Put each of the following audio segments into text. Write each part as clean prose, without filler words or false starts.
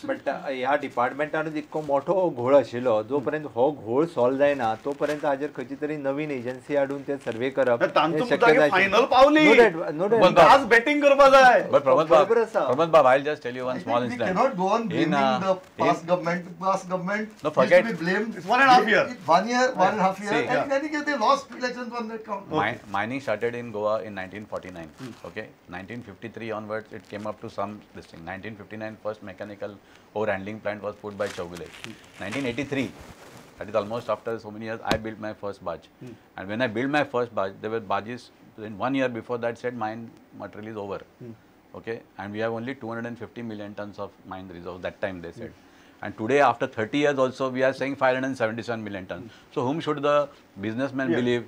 But ह्या डिपार्टमेंटानूच इतको मोठो घोळ आशिल्लो जो पर्यंत हो घोळ सॉल्व जायना तो पर्यंत हाजेर खंयची तरी नवीन एजन्सी हाडून ते सर्वे करप फायनल पावली आज बेटिंग करपा जाय. But Pramod Bab, I'll just tell you one small incident. We cannot go on blaming the past government. Past government no, forget. used to be blamed. It's 1.5 years. 1 year, 1.5 years. See, and then they lost elections on that count. Mining started in Goa in 1949. Okay, 1953 onwards it came up to some this thing. 1959 first mechanical ore handling plant was put by Chaugule. 1983, that is almost after so many years, I built my first barge. And when I built my first barge, there were barges in 1 year before that said mine material is over. Okay, and we have only 250 million tons of mine reserves. That time they said. And today, after 30 years also, we are saying 577 million tons. So whom should the businessman believe?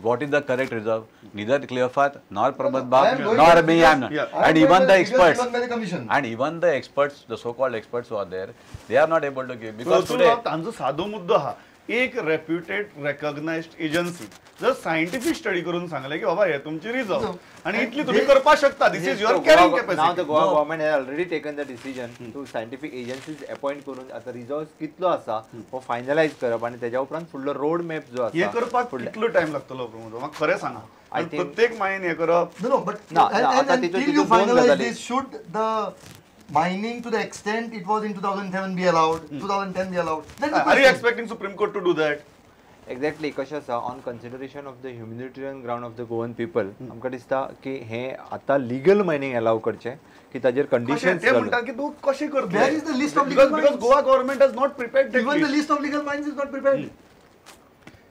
What is the correct reserve? Neither Clearpath, nor Pramod Bab, nor me, I am not. And even the experts, and even the experts, the so-called experts who are there, they are not able to give. Because today, साधो मुद्दो हा एक reputed रेकॉग्नाइज्ड agency जर scientific study करून सांगले की बाबा हे तुमची reserve आणि इतली तुम्ही करपा शकता. This is your carrying capacity. Now the Goa government has already taken the decision to scientific agencies appoint करून आता रिझर्व कितलो आसा हो फायनलाइज करप आणि त्याच्या उपरांत फुडलो रोड मॅप जो आसा हे करपाक कितलो टाइम लागतलो प्रमोद म्हाका खरें सांगा. प्रत्येक मायन हे करप no but until you finalize this, should the mining to the extent it was in 2007 be allowed, 2010 be allowed, then are you expecting Supreme Court to do that? Exactly कशें आसा on consideration of the humanitarian ground of the Goan people आमकां दिसता की हे आतां legal mining अलाव करचें की ताजेर कंडिशन्स ते म्हणटा की तूं कशें करतले. Where is the list of legal because Goa government has not prepared even the list of legal mines is not prepared.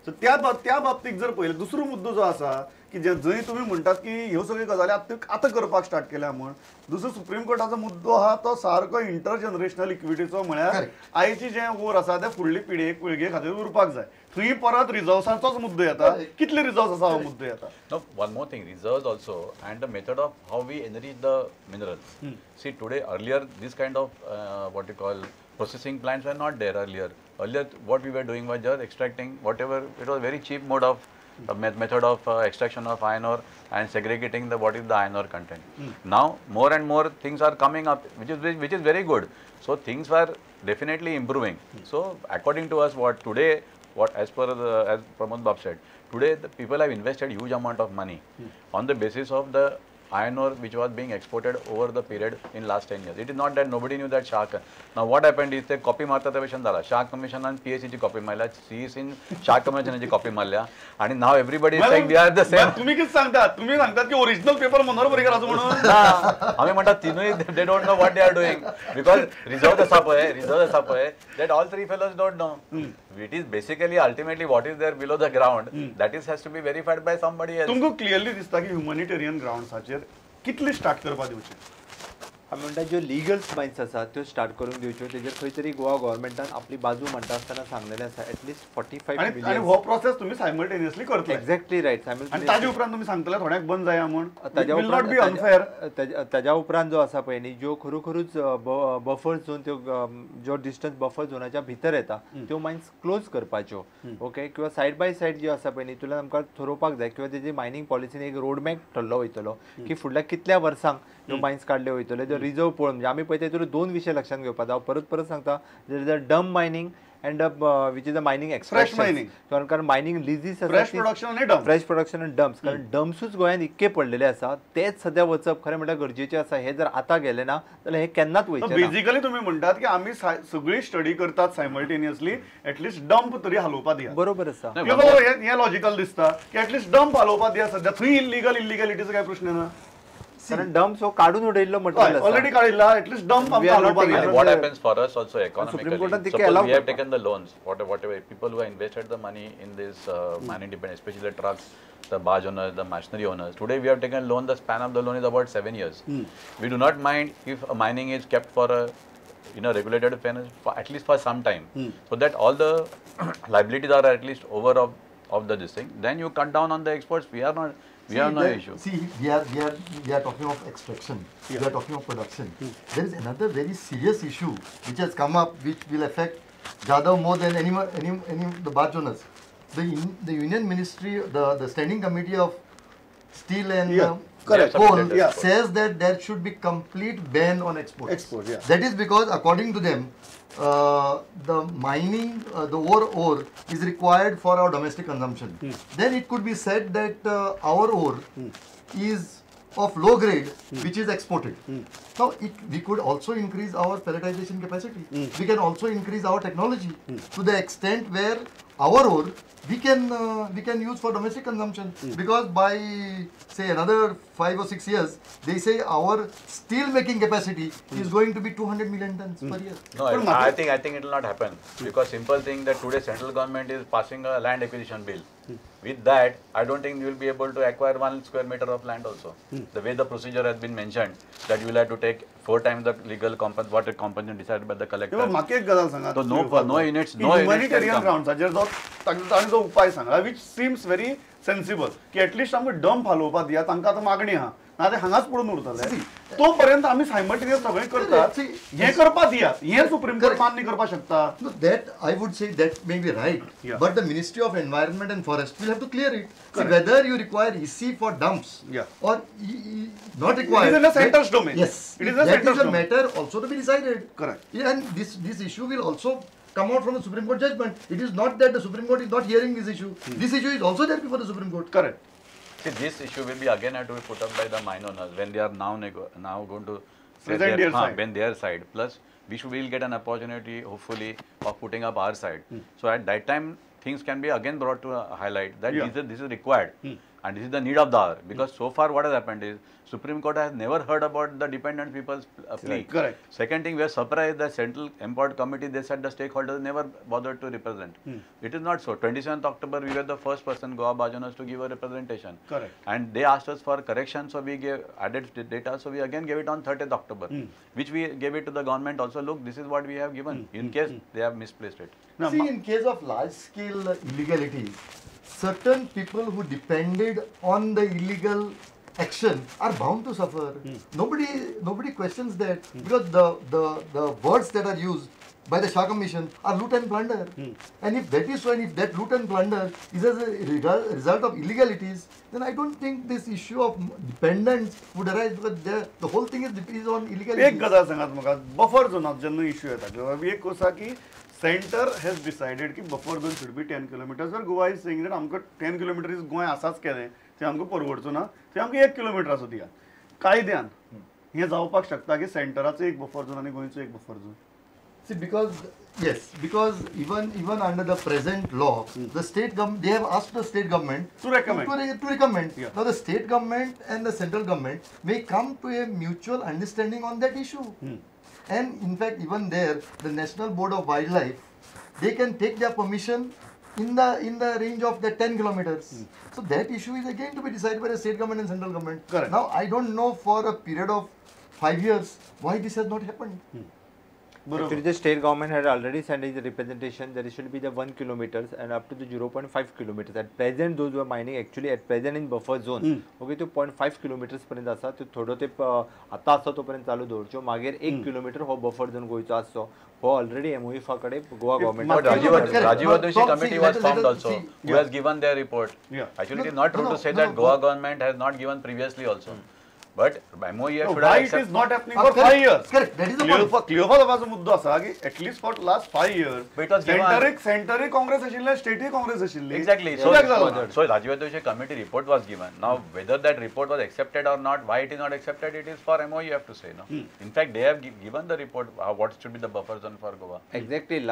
So त्या बाबतीत जर पळयलें दुसरो मुद्दो जो आसा की जंय तुम्ही म्हणटात की ह्यो सगळ्यो गजाली आतां करपाक स्टार्ट केल्या म्हण दुसरो सुप्रीम कोर्टाचो मुद्दो आहा तो सारको इंटरजनरेशनल इक्विटीचो म्हळ्यार आयची जे ओर आसा ते फुडली पिळगे खातीर उरपाक जाय. थंय परत रिझर्व्सांचोच मुद्दो येता. कितले रिझर्व्स आसा हो मुद्दो येता. No, one more thing, reserves also and the method of how we enrich the minerals. See, today, earlier, this kind of what you call processing plants were not there earlier. Earlier, what we were doing was just extracting whatever, it was very cheap mode of method of extraction of iron ore and segregating the what is the iron ore content. Now, more and more things are coming up, which is very good. So, things were definitely improving. So, according to us, as Pramod Bab said, today the people have invested huge amount of money on the basis of the iron ore which was being exported over the period in last 10 years. It is not that nobody knew that Shah. Now what happened is the copy marta commission dala. Shah commission and PSC ची copy मारल्या, CEC in Shah commission ची copy मारल्या, आणि now everybody is saying we are the same. तुम्ही किती सांगतात? तुम्ही सांगतात की ओरिजिनल पेपर मनोहर पर्रीकर असं म्हणून. आम्ही म्हणतात तीनही they don't know what they are doing because reserve असा पय that all three fellows don't know. It is basically ultimately what is there below the ground that is has to be verified by somebody else. तुमको clearly दिसता की humanitarian ग्राउंड्साचेर कितले start करपा दिवचे. आमी म्हणटा ज्यो लिगल मायन्स आसा त्यो स्टार्ट करून दिवच्यो. तेजेर खंय तरी गोवा गव्हर्नमेंटान आपली बाजू म्हणटा आसतना सांगलेलें आसा एटलीस्ट 45 मिलियन. आणि हो प्रोसेस तुम्ही सायमल्टेनियसली करतले. Exactly right. आणि ताजे उपरांत तुम्ही सांगतले थोड्याक बंद जाया म्हण. Will not be unfair. ताज्या उपरांत जो आसा पळय न्ही ज्यो खरोखरूच बफर झोन त्यो ज्यो डिस्टन्स बफर झोनाच्या भितर येता त्यो मायन्स क्लोज करपाच्यो. ओके, किंवा सायड बाय सायड ज्यो आसा पळय न्ही तुला आमकां थारोवपाक जाय किंवा तेजी मायनिंग पॉलिसीन एक रोड मॅप ठरलो वयतलो की फुडल्या कितल्या वर्सांक ह्यो मायन्स काडले वयतले. जो रिझर्व पळोवन म्हणजे आमी पळयता तातूंत दोन विशय लक्षांत घेवपाक जाय. हांव परत सांगता, देर इज अ डम mining and which is a mining extraction. कारण मायनिंग लिजीस फ्रेश प्रोडक्शन आनी डम्प्स. कारण डम्प्सूच गोंयांत इतके पडलेले आसा तेच सध्या वचप खरें म्हणल्यार गरजेचें आसा. हे जर आतां गेले ना जाल्यार हे केन्नाच वयचें ना. बेसिकली तुम्ही म्हणटात की आमी सगळी स्टडी करतात सायमल्टेनियसली एटलीस्ट डंप तरी हलोवपा दिया. बरोबर आसा. हे लॉजिकल दिसता की एटलीस्ट डंप हलोवपा दिया. सध्या थंय इलिगलिटीचो काय प्रश्न ना. कारण डम्प्स हो काढून उडयल्लो मटेरियल ऑलरेडी काढिल्ला. एटलीस्ट डंप हलोवपा दिया. What happens for us also economically? Suppose we have taken the loans, whatever people who have invested the money in this mining dependent, especially the trucks, the barge owners, the machinery owners. Today we have taken loan. The span of the loan is about 7 years. We do not mind if mining is kept for a regulated finance for at least for some time, so that all the liabilities are at least over of this thing. Then you cut down on the exports. We have no issue. See, we are talking of extraction. We are talking of production. There is another very serious issue which has come up, which will affect Jadhav more than any the barge owners. The Union Ministry, the Standing Committee of Steel and Correct. They have Coal, submitted yeah. their says that there should be complete ban on exports. Export, yeah. That is because according to them, the mining, the ore is required for our domestic consumption. Then it could be said that our ore is of low grade, which is exported. Now, we could also increase our pelletization capacity. We can also increase our technology to the extent where our ore we can use for domestic consumption, because by say another 5 or 6 years, they say our steel making capacity is going to be 200 million tons per year. No, I think it will not happen, because simple thing that today central government is passing a land acquisition bill. With that, I don't think you will be able to acquire 1 square meter of land also. The way the procedure has been mentioned, that you will have to take 4 times the legal what a compensation decided by the collector. म्हाका एक गजाल सांगात. So no units can humanitarian come. ग्राउंड्साचेर जो तांणी जो उपाय सांगला, विच CIMS very sensible, की at least आमकां डंप हालोवपाक दिया, तांकां आतां मागणी आहा, ना ते हांगाच पडून उरतले. तो पर्यंत आमी सायमल्टेनियस सगळें करतात, हें करपा दियात, हें सुप्रीम कोर्ट मान्य करपाक शकता. No, that I would say that may be right, Yeah. but the Ministry of Environment and Forest will have to clear it. See, whether you require EC for dumps Yeah. or not required. It is in a centre's domain. Yes, It is a that centre's is a domain. matter also to be decided. Correct. Yeah, and this issue will also come out from the Supreme Court judgment. It is not that the Supreme Court is not hearing this issue. This issue is also there before the Supreme Court. Correct. See, this issue will be again have to be put up by the mine owners when they are now going to say Present their side. when their side. Plus, will get an opportunity, hopefully, of putting up our side. So at that time, things can be again brought to a highlight that Yeah. this is required, and this is the need of the hour. Because so far, what has happened is Supreme Court has never heard about the dependent people's plea. Correct. Second thing, we are surprised that Central Import Committee, they said the stakeholders never bothered to represent. It is not so. 27th October, we were the first person, Goa Bajanas, to give a representation. Correct. And they asked us for correction, so we gave added data, so we again gave it on 30th October, which we gave it to the government also. Look, this is what we have given, in case they have misplaced it. Now, See, in case of large scale illegalities, certain people who depended on the illegal action are bound to suffer. Nobody questions that, because the words that are used by the Shah Commission are loot and plunder. And if that is so, and if that loot and plunder is as a result of illegalities, then I don't think this issue of dependence would arise, because the whole thing is on एक illegalities. गजाल सांगात म्हाका, buffer झोनात जेन्ना issue येता किंवा एक आसा की सेंटर हॅज डिसायडेड की buffer zone should be 10 kilometres, और गोवा इज सेइंग दॅट आमकां 10 किलोमिटर गोंय आसाच केलें, ते आमकां परवडचो ना, ते आमकां 1 किलोमिटर असो दिया. कायद्यान हें जावपाक शकता की सेंटराचो एक बफर झोन आनी गोंयचो एक buffer zone. See, because even under the present law, the they have asked the state government To recommend. to recommend. Yeah. Now the state government and the central government may come to a mutual understanding on that issue. And in fact, even there, the National Board of Wildlife, they can take their permission in the range of the 10 kilometers. So that issue is again to be decided by the state government and central government. Correct. Now I don't know for a period of 5 years why this has not happened. Actually, the state government had already sent in the representation that it should be the 1 kilometers and up to the 0.5 kilometers. At present, those who are mining actually at present in buffer zone. Okay, तो 0.5 kilometers पर्यंत आसा, तो थोडो ते आता आसा तो पर्यंत चालू दवरच्यो. मागीर 1 किलोमीटर हो बफर झोन गोंयचो आसचो. हो ऑलरेडी MOEF कडे Goa But government Rajiv Adoshi committee was let formed us also, see. who has given their report. Yeah. Actually, it is No, not true no, to say no, that no, Goa no. government has not given previously also. But MOEF should Why have it is accepted. not happening Ah, for correct, 5 years? correct, that is the point. क्लियोफा लोकांचो मुद्दो आसा की at least for last 5 years But it was given- sanitary Congress आशिल्ले, स्टेटी काँग्रेस आशिल्ली. Exactly. कित्याक जालो? So Rajiv Adoshi committee report was given. Now, whether that report was accepted or not, why it is not accepted, it is for MOEF to say. No. In fact, they have given the report what should be the buffer zone for Goa. Exactly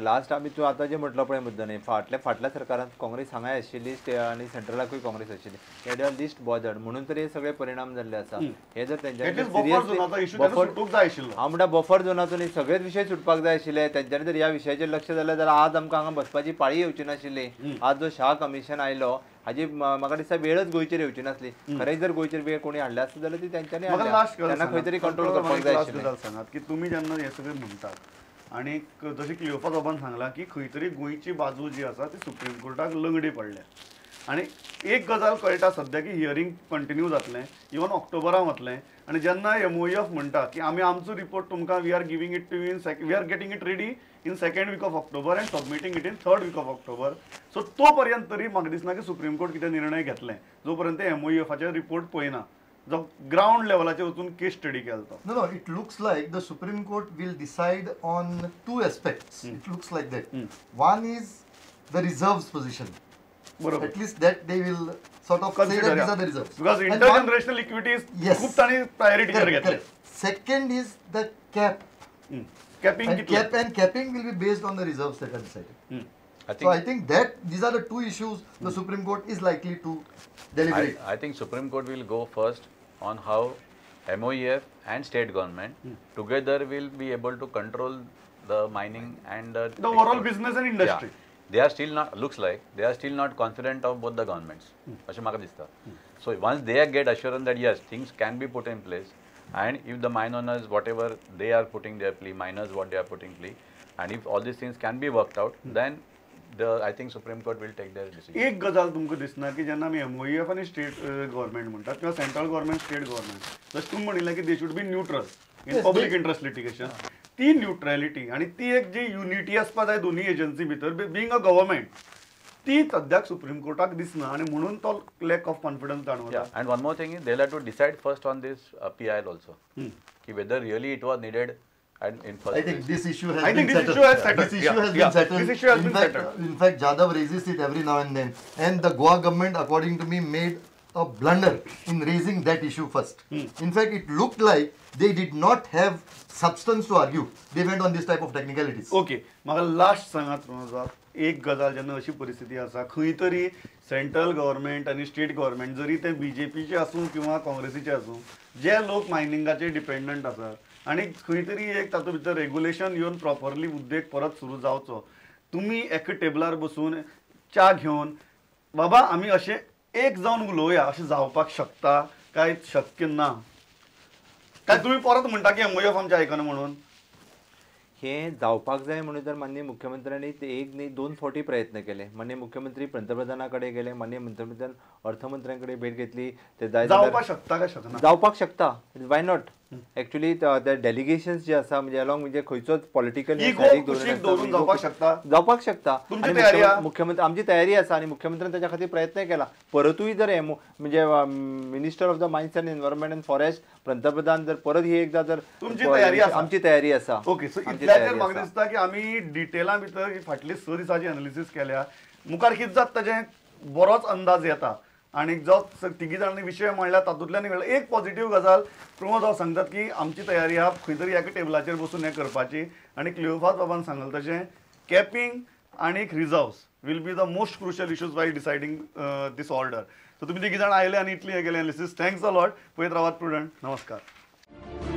last आमी तूं आतां जे म्हटलो पळय मुद्दो न्ही, फाटल्या सरकारांत काँग्रेस हांगाय आशिल्ली आनी सेंट्रलाकूय काँग्रेस आशिल्ली. हे आर लिस्ट बॉदर्ड म्हणून तर हे सगळे परिणाम जाल्ले आसा. हे जर एटलीस्ट बफर झोनाचो इश्यू त्यांना सुटूंक जाय आशिल्लो. हांव म्हणटा बफर झोनाचो न्ही, सगळेच विशय सुटपाक जाय आशिल्ले. तेंच्यांनी जर ह्या विशयाचेर लक्ष जाल्यार जाल्यार आज आमकां हांगा बसपाची पाळी येवची नाशिल्ली. आज जो शाह कमिशन आयलो हाजी म्हाका दिसता वेळच गोंयचेर येवची नासली. खरेंच जर गोंयचेर वेळ कोणी हाडले आसता जाल्यार ती तेंच्यांनी म्हाका हाडल्या. लास्ट त्यांना खंय तरी कंट्रोल करपाक जाय लास्ट आशिल्लें. गजाल सांगात की तुम्ही जेन्ना हे सगळे म्हणटात आणि जशें क्लियोफा साहेबान सांगला की खंय तरी गोंयची बाजू जी आसा ती सुप्रीम कोर्टाक लंगडी पडल्या. आणि एक गजाल कळटा सध्या की हियरिंग कंटिन्यू जातलें, इवन ऑक्टोबरा वतलें. आणि जेन्ना MOEF म्हणटा की आमी आमचो रिपोर्ट तुमकां we are giving it to in we are getting it ready in 2nd week of October and submitting it in 3rd week of October. So तो पर्यंत तरी म्हाका दिसना की सुप्रीम कोर्ट कितें निर्णय घेतलें जोपर्यंत MOEFाचे रिपोर्ट पळयना. जो ग्राउंड लेवलाचेर वचून केस स्टडी केला तो. No, it looks like the Supreme Court will decide on two aspects. It looks like that. One is the reserves position. बरोबर. At least that they will sort of say Consider, that these yeah. are the reserves. Because And one- intergenerational equity is Yes. खूप तांणी प्रायोरिटीचेर Correct, घेतले. correct. Second is the cap. Capping And कितले? capping will be based on the reserves that are decided. I So I think think that these are the two issues the Supreme Court is likely to deliberate. I think Supreme Court will go first on how MOEF and state government together will be able to control the mining and The overall export. business and industry. Yeah. They are still not, looks like they are still not confident of both the governments. अशें म्हाका दिसता. So once they get assurance that yes, things can be put in place, and if the mine owners, whatever they are putting their plea, miners what they are putting plea, and if all these things can be worked out, then I think Supreme Court will take their decision. एक गजाल तुमकां दिसना की जेन्ना आमी MOEF आनी state government म्हणटात किंवा सेंट्रल गव्हर्नमेंट स्टेट गव्हर्नमेंट जशें तुमी म्हणिल्लें की they should be neutral in Yes, public they- interest litigation. ती न्यूट्रॅलिटी आणि ती एक जी युनिटी आसपा जाय दोन्ही एजन्सी भितर बीइंग अ गव्हर्नमेंट ती सद्याक सुप्रीम कोर्टाक दिसना आणि म्हणून तो लॅक ऑफ कॉन्फिडन्स जाणवता. Yeah, and one more thing is they'll have to decide first on this PIL also. Ki whether really it was needed and in first I think place. this issue has I been think this settled. issue has settled. This issue Yeah, has yeah. been settled. This issue has in been fact, settled. In fact, Jadhav raises it every now and then, and the Goa government, according to me, made a blunder in raising that issue first. In fact, it looked like they did not have substance to argue. They went on this type of technicalities. Okay म्हाका last सांगात रोजा एक गजाल जेन्ना अशी परिस्थिती आसा खंय तरी सेंट्रल गव्हर्नमेंट आनी स्टेट गव्हर्नमेंट जरी ते बीजेपीचे आसूं किंवा काँग्रेसीचे आसूं जे लोक मायनिंगाचेर डिपेंडंट आसात आनी खंय तरी एक तातूंत भितर रेग्युलेशन येवन प्रॉपरली उद्देग परत सुरू जावचो. तुमी एका टेबलार बसून च्या घेवन बाबा आमी अशें एक जावन उलोवया अशें जावपाक शकता काय शक्य ना काय तुम्ही परत म्हणटा की MOEF आमचें आयकना म्हणून. हे जावपाक जाय म्हणून तर माननीय मुख्यमंत्र्यांनी ते एक न्ही दोन फावटी प्रयत्न केले. माननीय मुख्यमंत्री पंतप्रधानाकडे गेले, माननीय पंतप्रधान अर्थमंत्र्यांकडे भेट घेतली. ते जाय जावपाक शकता काय शकना. जावपाक शकता. वाय नॉट एक्चुअली ते डेलिगेशन्स जे आसा म्हणजे अलॉंग म्हणजे खंयचोच पॉलिटिकल Ego कुशीक दवरून जावपाक शकता. जावपाक शकता. तुमची आणि तयारी आहा? मुख्यमंत्री आमची तयारी आसा आणि मुख्यमंत्र्यान त्याच्या खातीर प्रयत्न केला. परतूय जर म्हणजे minister of the mines and environment and forest पंतप्रधान जर परत ही एकदा जर तुमची तयारी आसा? आमची तयारी आसा. ओके सो आमची इतल्याचेर तयारी म्हाका आसा. दिसता की आमी डिटेला भितर ही फाटली 6 दिसाची एनालिसीस केल्या. मुखार कितें जाता ताचें बरोच अंदाज येता आणि जो तिगी जाणांनी विशय म्हणला तातूंतल्यान कळ्ळें एक पॉझिटिव्ह गजाल प्रमोद राव सांगतात की आमची तयारी आहा खंय तरी एका टेबलाचेर बसून हें करपाची आणि क्लिओफास बाबान सांगलें तशें कॅपिंग आणि reserves will be the most crucial issues while deciding this order. So तुमी तिगी जाण आयले आनी इतली हें केलें एनालिसीस. Thanks a lot. पळयत रावात प्रुडंट. नमस्कार.